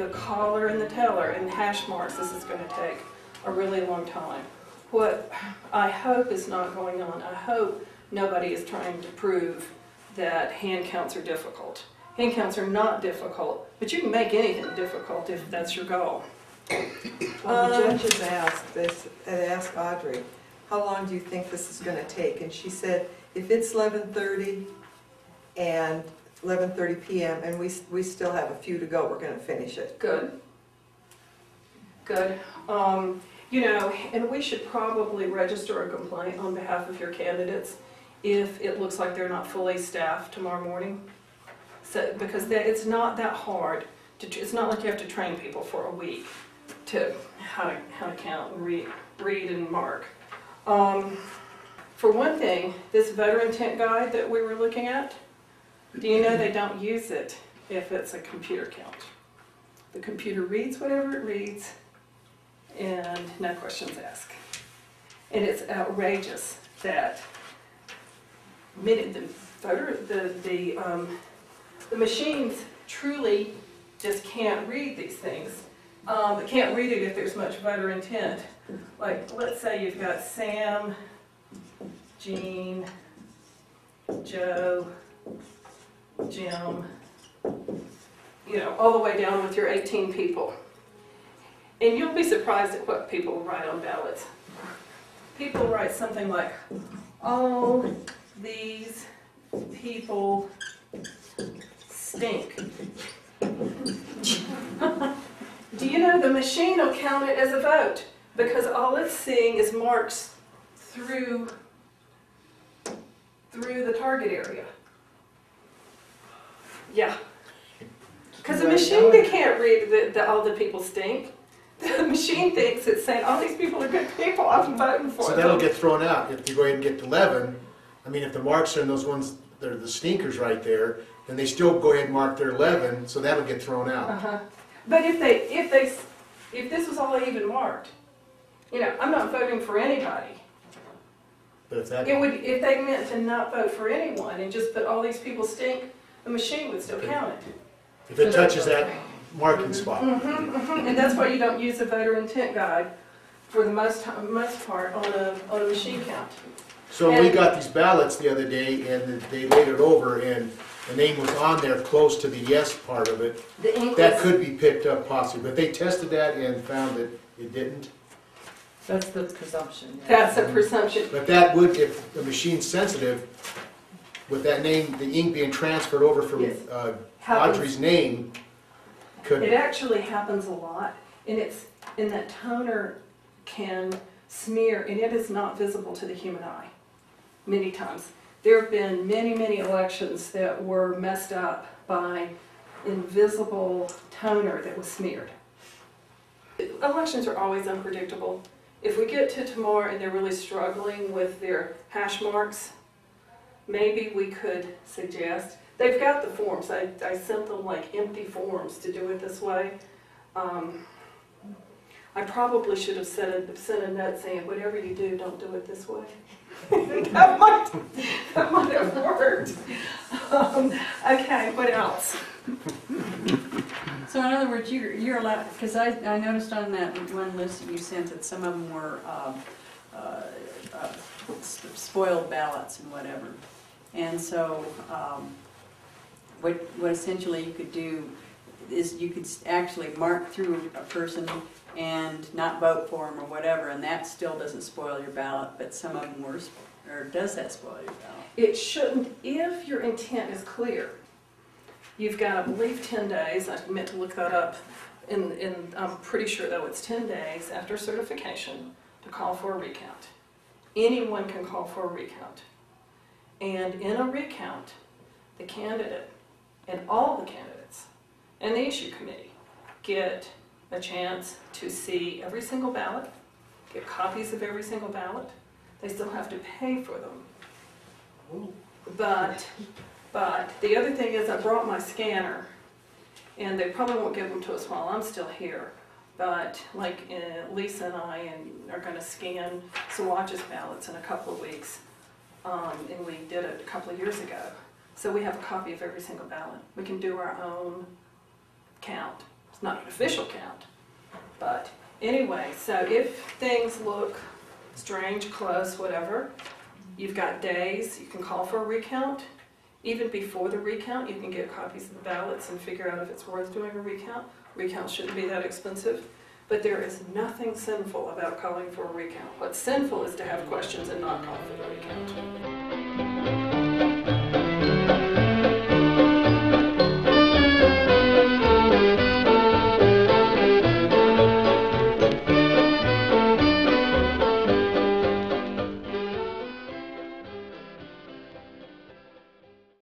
the caller and the teller and hash marks, this is going to take a really long time. What I hope is not going on, I hope nobody is trying to prove that hand counts are difficult. Hand counts are not difficult, but you can make anything difficult if that's your goal. Well, the judges asked Audrey, how long do you think this is going to take? And she said, if it's 11:30 and 11:30 p.m. and we still have a few to go, we're going to finish it. Good. Good. You know, and we should probably register a complaint on behalf of your candidates if it looks like they're not fully staffed tomorrow morning. So, because it's not that hard. It's not like you have to train people for a week to how to count and read and mark. For one thing, this voter intent guide that we were looking at, do you know they don't use it if it's a computer count? The computer reads whatever it reads and no questions asked. And it's outrageous that the machines truly just can't read these things. They can't read it if there's much voter intent. Like, let's say you've got Sam, Jean, Joe, Jim, you know, all the way down with your 18 people. And you'll be surprised at what people write on ballots. People write something like, all these people stink. Do you know the machine will count it as a vote because all it's seeing is marks through the target area. Yeah. Because the machine can't read all the people stink. The machine thinks it's saying, all these people are good people, I'm voting for them. So that'll get thrown out. If you go ahead and get to 11, I mean, if the marks are in those ones, they're the stinkers right there, then they still go ahead and mark their 11, so that'll get thrown out. But if this was all even marked, you know, I'm not voting for anybody. But if that If they meant to not vote for anyone and just put all these people stink, the machine would still count it. if it touches that marking spot. And that's why you don't use a voter intent guide for the most part on a machine count. So we got these ballots the other day, and they laid it over, and the name was on there close to the yes part of it. The ink That could be picked up possibly, but they tested that and found that it didn't. That's the presumption. Yeah. That's a presumption. But that would, if the machine's sensitive, with that name, the ink being transferred over from Yes. Audrey's name, could. It actually happens a lot, and that toner can smear, and it is not visible to the human eye. Many times. There have been many, many elections that were messed up by invisible toner that was smeared. Elections are always unpredictable. If we get to tomorrow and they're really struggling with their hash marks, maybe we could suggest, they've got the forms. I sent them like empty forms to do it this way. I probably should have sent a note saying, whatever you do, don't do it this way. that might have worked. Okay, what else? So in other words, you're allowed, because I noticed on that one list that you sent that some of them were spoiled ballots and whatever. And so what essentially you could do is you could actually mark through a person and not vote for them or whatever, and that still doesn't spoil your ballot, but some of them were, or does that spoil your ballot? It shouldn't, if your intent is clear. You've got, I believe, 10 days, I meant to look that up, and I'm pretty sure though it's 10 days after certification to call for a recount. Anyone can call for a recount. And in a recount, the candidate and all the candidates and the issue committee get a chance to see every single ballot, get copies of every single ballot. They still have to pay for them. But the other thing is I brought my scanner, and they probably won't give them to us while I'm still here. But like Lisa and I are going to scan Swatch's ballots in a couple of weeks, and we did it a couple of years ago. So we have a copy of every single ballot. We can do our own count It's not an official count. But anyway, so if things look strange, close, whatever, you've got days, you can call for a recount. Even before the recount, you can get copies of the ballots and figure out if it's worth doing a recount. Recounts shouldn't be that expensive. But there is nothing sinful about calling for a recount. What's sinful is to have questions and not call for the recount.